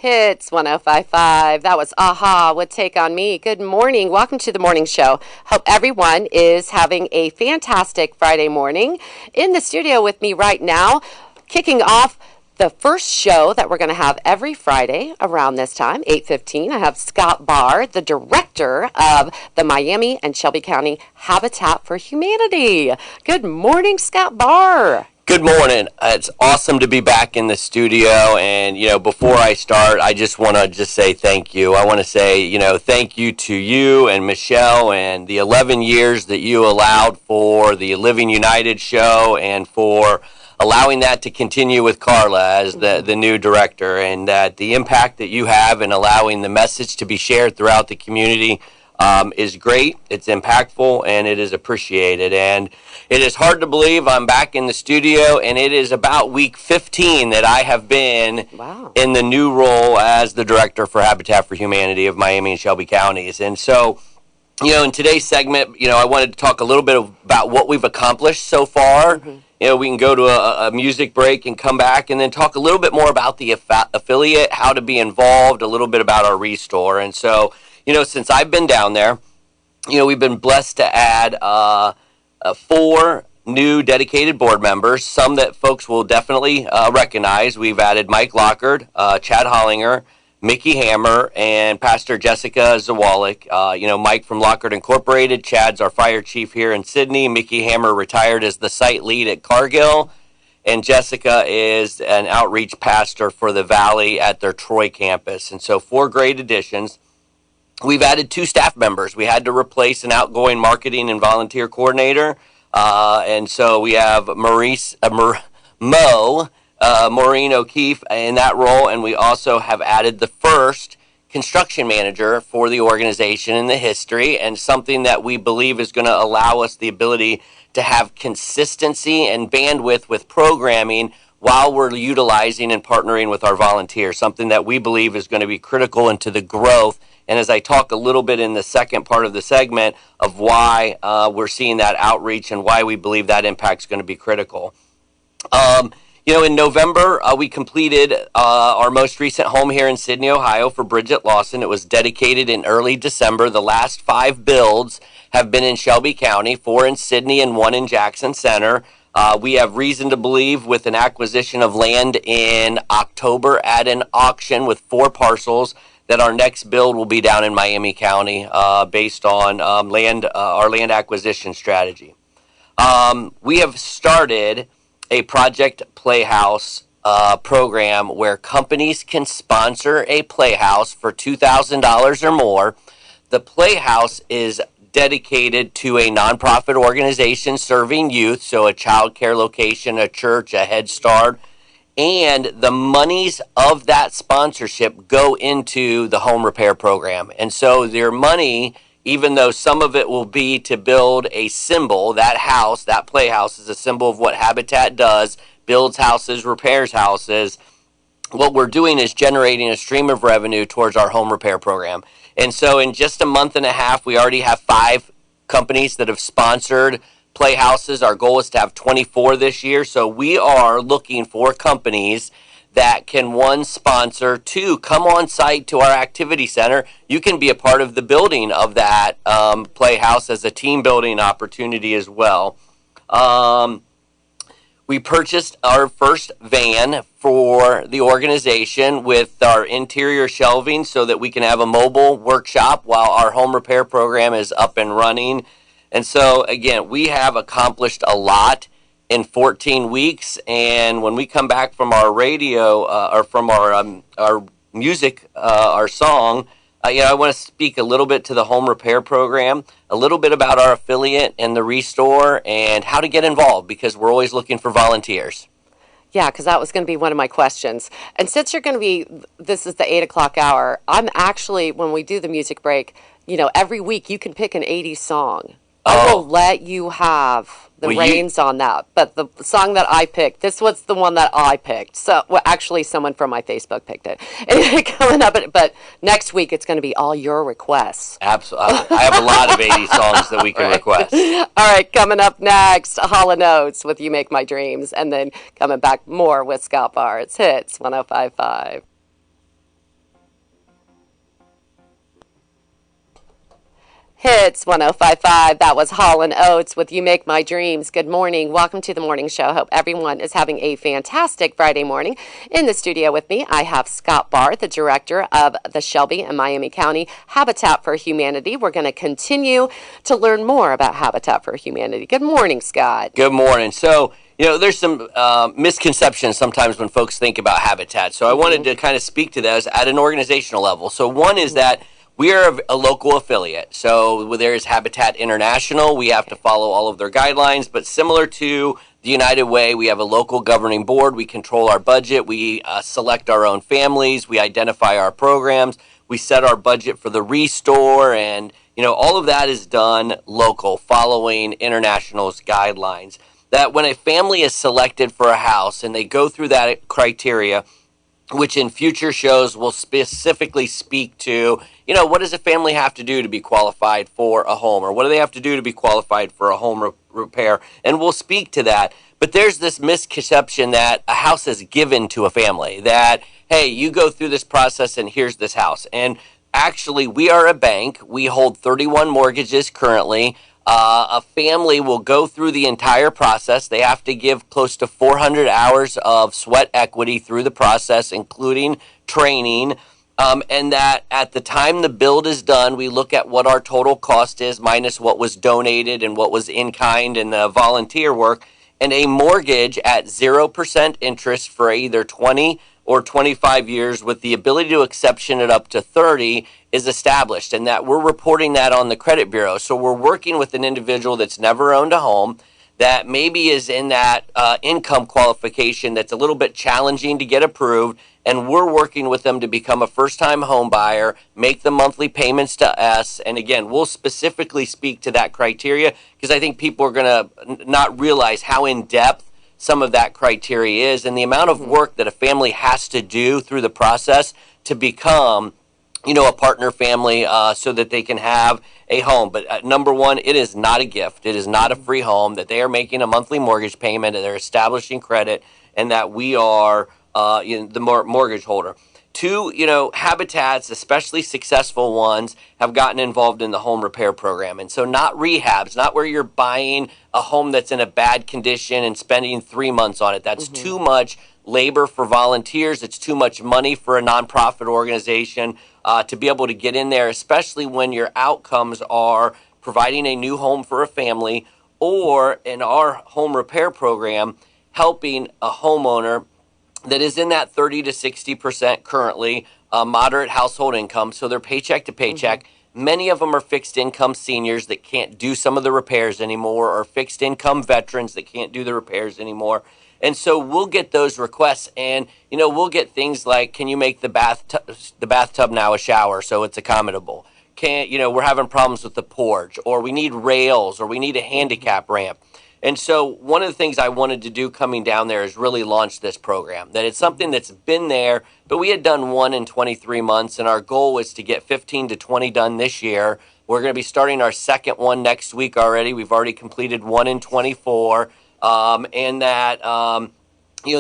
Hits 105.5. That was Aha with Take On Me. Good morning. Welcome to the morning show. Hope everyone is having a fantastic Friday morning. In the studio with me right now, kicking off the first show that we're going to have every Friday around this time, 8:15. I have Scott Barr, the director of the Miami and Shelby County Habitat for Humanity. Good morning, Scott Barr. Good morning. It's awesome to be back in the studio. And, before I start, I just want to say thank you. I want to say, thank you to you and Michelle and the 11 years that you allowed for the Living United show and for allowing that to continue with Carla as the new director, and that the impact that you have in allowing the message to be shared throughout the community is great. It's impactful, and it is appreciated. And it is hard to believe I'm back in the studio, and it is about week 15 that I have been in the new role as the director for Habitat for Humanity of Miami and Shelby counties. And so, in today's segment, I wanted to talk a little bit about what we've accomplished so far. We can go to a music break and come back and then talk a little bit more about the affiliate, how to be involved, a little bit about our restore. And so, since I've been down there, we've been blessed to add 4 new dedicated board members, some that folks will definitely recognize. We've added Mike Lockard, Chad Hollinger, Mickey Hammer, and Pastor Jessica Zawalik. Mike from Lockard Incorporated, Chad's our fire chief here in Sydney, Mickey Hammer retired as the site lead at Cargill, and Jessica is an outreach pastor for the Valley at their Troy campus. And so 4 great additions. We've added 2 staff members. We had to replace an outgoing marketing and volunteer coordinator. And so we have Maureen O'Keefe in that role. And we also have added the first construction manager for the organization in the history, and something that we believe is going to allow us the ability to have consistency and bandwidth with programming while we're utilizing and partnering with our volunteers, something that we believe is going to be critical into the growth. And as I talk a little bit in the second part of the segment of why we're seeing that outreach and why we believe that impact is going to be critical. In November, we completed our most recent home here in Sydney, Ohio for Bridget Lawson. It was dedicated in early December. The last 5 builds have been in Shelby County, 4 in Sydney and 1 in Jackson Center. We have reason to believe with an acquisition of land in October at an auction with 4 parcels that our next build will be down in Miami County based on our land acquisition strategy. We have started a Project Playhouse program where companies can sponsor a playhouse for $2,000 or more. The playhouse is dedicated to a nonprofit organization serving youth, so a child care location, a church, a Head Start, and the monies of that sponsorship go into the home repair program. And so their money, even though some of it will be to build a symbol, that house, that playhouse is a symbol of what Habitat does, builds houses, repairs houses. What we're doing is generating a stream of revenue towards our home repair program. And so in just a month and a half, we already have 5 companies that have sponsored playhouses. Our goal is to have 24 this year. So we are looking for companies that can, 1, sponsor, 2, come on site to our activity center. You can be a part of the building of that playhouse as a team building opportunity as well. We purchased our first van for the organization with our interior shelving so that we can have a mobile workshop while our home repair program is up and running. And so, again, we have accomplished a lot in 14 weeks. And when we come back from our radio or from our music, our song, I want to speak a little bit to the home repair program, a little bit about our affiliate and the restore and how to get involved, because we're always looking for volunteers. Yeah, because that was going to be one of my questions. And since you're going to be, this is the 8 o'clock hour, I'm actually, when we do the music break, every week you can pick an 80s song. I will let you have the reins on that. But the song that I picked, this was the one that I picked. So, actually, someone from my Facebook picked it. And coming up, but next week it's going to be all your requests. Absolutely. I have a lot of 80s songs that we can request. All right, coming up next, Hall & Oates with You Make My Dreams. And then coming back more with Scott Barr. It's Hits 105.5. Hits 1055. That was Hall and Oates with You Make My Dreams. Good morning. Welcome to the morning show. Hope everyone is having a fantastic Friday morning. In the studio with me, I have Scott Barth, the director of the Shelby and Miami County Habitat for Humanity. We're going to continue to learn more about Habitat for Humanity. Good morning, Scott. Good morning. So, there's some misconceptions sometimes when folks think about Habitat. So I wanted to kind of speak to those at an organizational level. So one is that we are a local affiliate. So there is Habitat International. We have to follow all of their guidelines, but similar to the United Way, we have a local governing board. We control our budget. We select our own families. We identify our programs. We set our budget for the restore, and all of that is done local, following International's guidelines. That when a family is selected for a house and they go through that criteria, which in future shows will specifically speak to, what does a family have to do to be qualified for a home, or what do they have to do to be qualified for a home repair, and we'll speak to that. But there's this misconception that a house is given to a family, that, hey, you go through this process and here's this house. And actually, we are a bank. We hold 31 mortgages currently. A family will go through the entire process. They have to give close to 400 hours of sweat equity through the process, including training. And that at the time the build is done, we look at what our total cost is minus what was donated and what was in kind and the volunteer work. And a mortgage at 0% interest for either 20 or 25 years with the ability to exception it up to 30 is established, and that we're reporting that on the credit bureau. So we're working with an individual that's never owned a home, that maybe is in that income qualification that's a little bit challenging to get approved, and we're working with them to become a first-time home buyer, make the monthly payments to us, and again, we'll specifically speak to that criteria because I think people are going to not realize how in-depth some of that criteria is and the amount of work that a family has to do through the process to become, a partner family so that they can have a home. But number one, it is not a gift. It is not a free home, that they are making a monthly mortgage payment and they're establishing credit, and that we are the mortgage holder. Two, habitats, especially successful ones, have gotten involved in the home repair program. And so not rehabs, not where you're buying a home that's in a bad condition and spending 3 months on it. That's too much labor for volunteers. It's too much money for a nonprofit organization to be able to get in there, especially when your outcomes are providing a new home for a family, or in our home repair program, helping a homeowner that is in that 30 to 60% currently moderate household income, so they're paycheck to paycheck. Many of them are fixed income seniors that can't do some of the repairs anymore, or fixed income veterans that can't do the repairs anymore. And so we'll get those requests, and we'll get things like, can you make the bathtub now a shower so it's accommodable? We're having problems with the porch, or we need rails, or we need a handicap ramp. And so one of the things I wanted to do coming down there is really launch this program. That it's something that's been there, but we had done one in 23 months, and our goal was to get 15 to 20 done this year. We're going to be starting our second one next week already. We've already completed one in 24, and that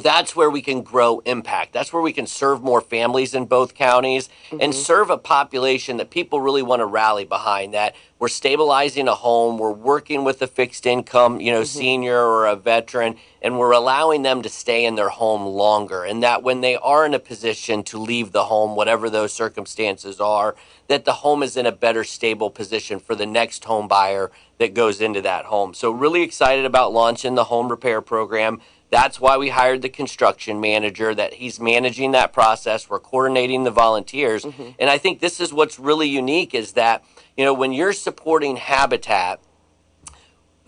that's where we can grow impact. That's where we can serve more families in both counties and serve a population that people really want to rally behind, that we're stabilizing a home, we're working with a fixed income, senior or a veteran, and we're allowing them to stay in their home longer. And that when they are in a position to leave the home, whatever those circumstances are, that the home is in a better stable position for the next home buyer that goes into that home. So really excited about launching the home repair program. That's why we hired the construction manager, that he's managing that process. We're coordinating the volunteers. And I think this is what's really unique is that, when you're supporting Habitat,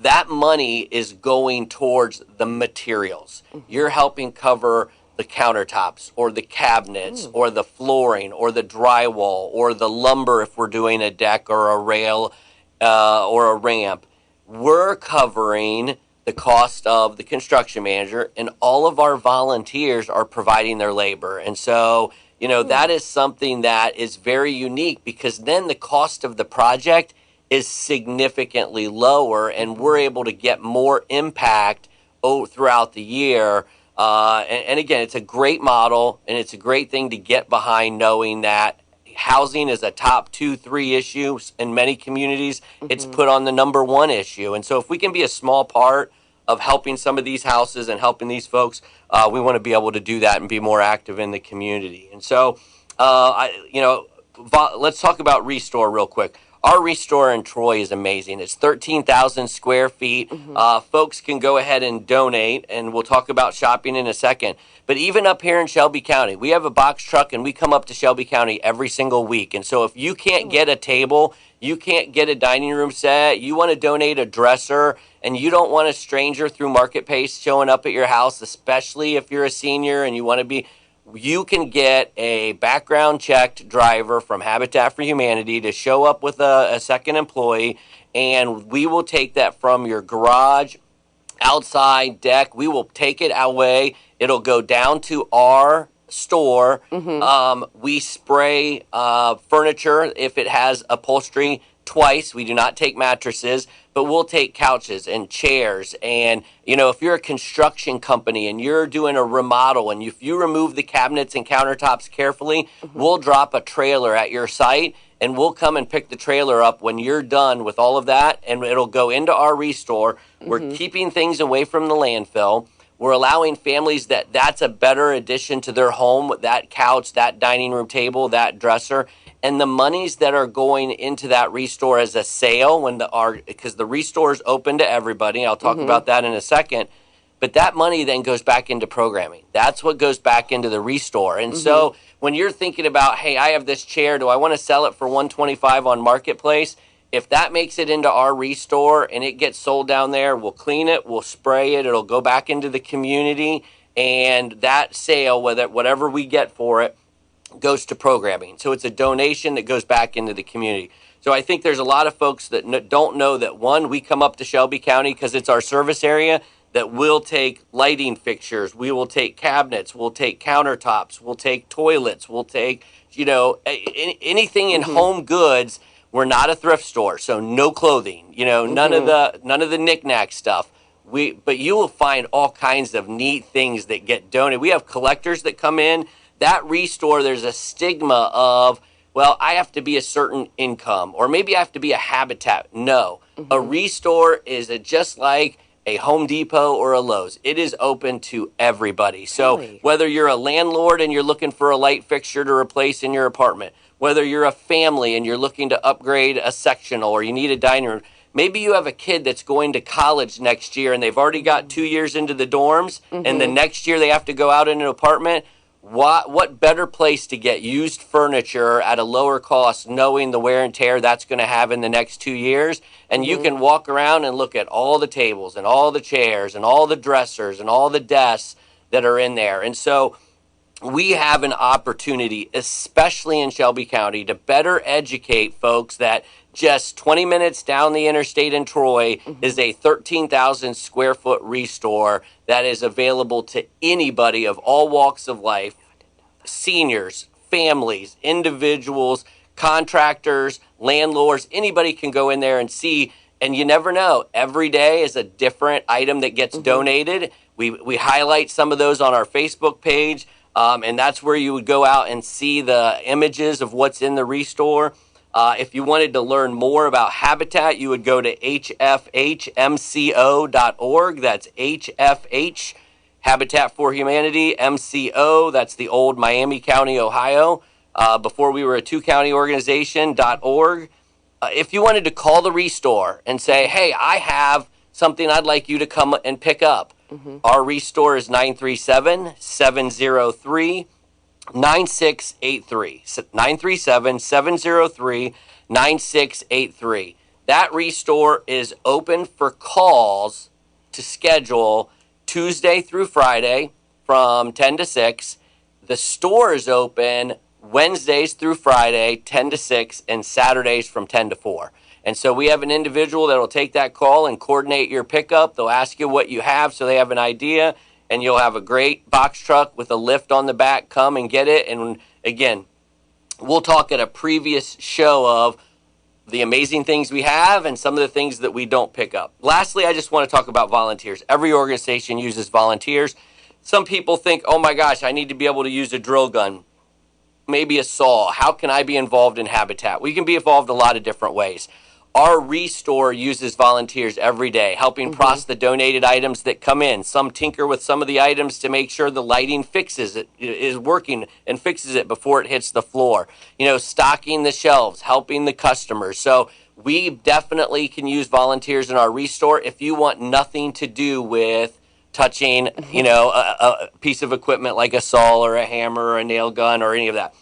that money is going towards the materials. You're helping cover the countertops or the cabinets or the flooring or the drywall or the lumber if we're doing a deck or a rail or a ramp. We're covering the cost of the construction manager, and all of our volunteers are providing their labor. And so, that is something that is very unique, because then the cost of the project is significantly lower, and we're able to get more impact throughout the year. And again, it's a great model, and it's a great thing to get behind, knowing that housing is a top 2, 3 issue in many communities. It's put on the number 1 issue. And so if we can be a small part of helping some of these houses and helping these folks, we want to be able to do that and be more active in the community. And so, let's talk about Restore real quick. Our Restore in Troy is amazing. It's 13,000 square feet. Folks can go ahead and donate, and we'll talk about shopping in a second. But even up here in Shelby County, we have a box truck, and we come up to Shelby County every single week. And so if you can't get a table, you can't get a dining room set, you want to donate a dresser, and you don't want a stranger through Marketplace showing up at your house, especially if you're a senior and you want to be... You can get a background checked driver from Habitat for Humanity to show up with a second employee, and we will take that from your garage, outside, deck. We will take it away. It'll go down to our store. We spray furniture if it has upholstery twice. We do not take mattresses, but we'll take couches and chairs. And, if you're a construction company and you're doing a remodel, and if you remove the cabinets and countertops carefully, we'll drop a trailer at your site, and we'll come and pick the trailer up when you're done with all of that, and it'll go into our Restore. We're keeping things away from the landfill. We're allowing families that's a better addition to their home, that couch, that dining room table, that dresser. And the monies that are going into that Restore as a sale, because the Restore is open to everybody. I'll talk about that in a second. But that money then goes back into programming. That's what goes back into the Restore. And so when you're thinking about, hey, I have this chair, do I want to sell it for $125 on Marketplace? If that makes it into our Restore and it gets sold down there, we'll clean it, we'll spray it, it'll go back into the community, and that sale, whatever we get for it, goes to programming. So it's a donation that goes back into the community. So I think there's a lot of folks that don't know that, one, we come up to Shelby County because it's our service area, that we'll take lighting fixtures, we will take cabinets, we'll take countertops, we'll take toilets, we'll take, anything in home goods. We're not a thrift store, so no clothing, none of the knick-knack stuff. But you will find all kinds of neat things that get donated. We have collectors that come in. That Restore, there's a stigma of, well, I have to be a certain income, or maybe I have to be a Habitat. No, a Restore is just like a Home Depot or a Lowe's. It is open to everybody. So whether you're a landlord and you're looking for a light fixture to replace in your apartment, whether you're a family and you're looking to upgrade a sectional, or you need a dining room, maybe you have a kid that's going to college next year and they've already got 2 years into the dorms, and the next year they have to go out in an apartment. What better place to get used furniture at a lower cost, knowing the wear and tear that's going to have in the next 2 years? And you can walk around and look at all the tables and all the chairs and all the dressers and all the desks that are in there. And so we have an opportunity, especially in Shelby County, to better educate folks that just 20 minutes down the interstate in Troy is a 13,000 square foot Restore that is available to anybody of all walks of life, seniors, families, individuals, contractors, landlords. Anybody can go in there and see, and you never know. Every day is a different item that gets donated. We highlight some of those on our Facebook page, and that's where you would go out and see the images of what's in the Restore. If you wanted to learn more about Habitat, you would go to hfhmco.org. That's HFH, Habitat for Humanity, MCO. That's the old Miami County, Ohio, before we were a 2-county organization, .org. If you wanted to call the Restore and say, hey, I have something I'd like you to come and pick up, our Restore is 937-703-9683. 937-703-9683. That Restore is open for calls to schedule Tuesday through Friday from 10 to 6. The store is open Wednesdays through Friday, 10 to 6, and Saturdays from 10 to 4. And so we have an individual that will take that call and coordinate your pickup. They'll ask you what you have so they have an idea, and you'll have a great box truck with a lift on the back. Come and get it. And again, we'll talk at a previous show of the amazing things we have and some of the things that we don't pick up. Lastly, I just want to talk about volunteers. Every organization uses volunteers. Some people think, oh my gosh, I need to be able to use a drill gun. maybe a saw. How can I be involved in habitat? We can be involved a lot of different ways. Our restore uses volunteers every day, helping process the donated items that come in. Some tinker with some of the items to make sure the lighting is working and fixes it before it hits the floor. Stocking the shelves, helping the customers. So we definitely can use volunteers in our restore if you want nothing to do with touching, a piece of equipment like a saw or a hammer or a nail gun or any of that.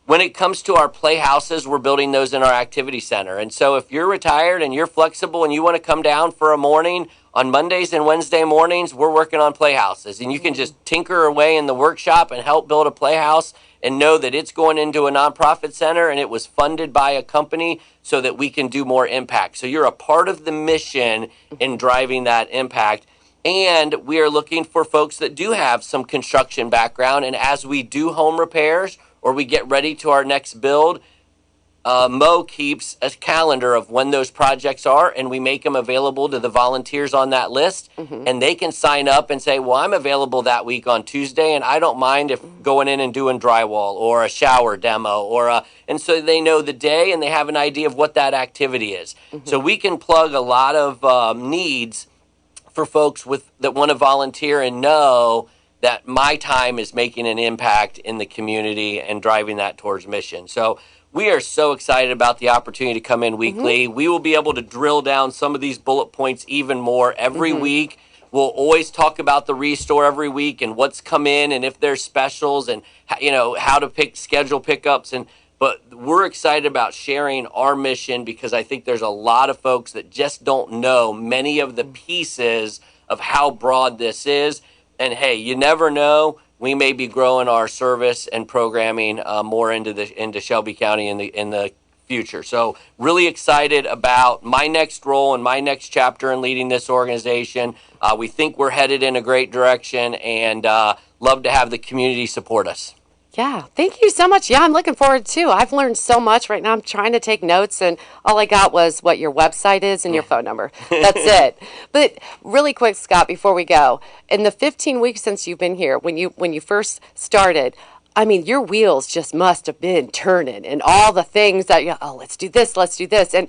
When it comes to our playhouses, we're building those in our activity center. And so if you're retired and you're flexible and you want to come down for a morning, on Mondays and Wednesday mornings, we're working on playhouses. And you can just tinker away in the workshop and help build a playhouse and know that it's going into a nonprofit center and it was funded by a company so that we can do more impact. So you're a part of the mission in driving that impact. And we are looking for folks that do have some construction background. And as we do home repairs, or we get ready to our next build, Mo keeps a calendar of when those projects are, and we make them available to the volunteers on that list, and they can sign up and say, well, I'm available that week on Tuesday, and I don't mind if going in and doing drywall or a shower demo, and so they know the day and they have an idea of what that activity is. So we can plug a lot of needs for folks that want to volunteer and know that my time is making an impact in the community and driving that towards mission. So we are so excited about the opportunity to come in weekly. We will be able to drill down some of these bullet points even more every week. We'll always talk about the restore every week and what's come in and if there's specials and how to schedule pickups. But we're excited about sharing our mission because I think there's a lot of folks that just don't know many of the pieces of how broad this is. And hey, you never know. We may be growing our service and programming more into Shelby County in the future. So really excited about my next role and my next chapter in leading this organization. We think we're headed in a great direction, and love to have the community support us. Yeah, thank you so much. Yeah, I'm looking forward too. I've learned so much right now. I'm trying to take notes, and all I got was what your website is and your phone number. That's it. But really quick, Scott, before we go, in the 15 weeks since you've been here, when you first started, I mean, your wheels just must have been turning, and all the things that let's do this. And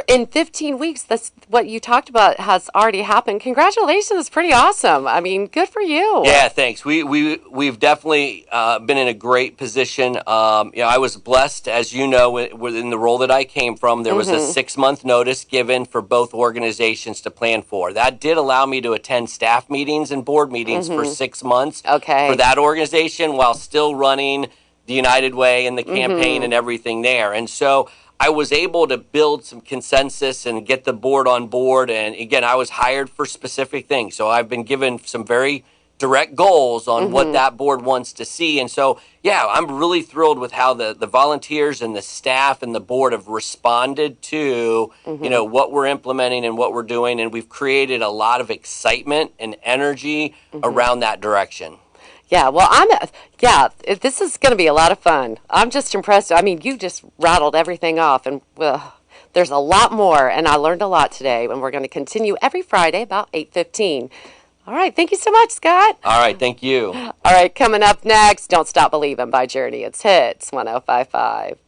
in 15 weeks, that's what you talked about has already happened. Congratulations, it's pretty awesome. I mean, good for you. Yeah, thanks. We've definitely been in a great position. I was blessed, as you know, within the role that I came from. There was a 6-month notice given for both organizations to plan for. That did allow me to attend staff meetings and board meetings for 6 months for that organization while still running the United Way and the campaign and everything there. And so I was able to build some consensus and get the board on board. And again, I was hired for specific things. So I've been given some very direct goals on what that board wants to see. And so, yeah, I'm really thrilled with how the volunteers and the staff and the board have responded to, what we're implementing and what we're doing. And we've created a lot of excitement and energy around that direction. Yeah, well, this is going to be a lot of fun. I'm just impressed. I mean, you just rattled everything off, and there's a lot more, and I learned a lot today, and we're going to continue every Friday about 8:15. All right, thank you so much, Scott. All right, thank you. All right, coming up next, Don't Stop Believin' by Journey. It's Hits 105.5.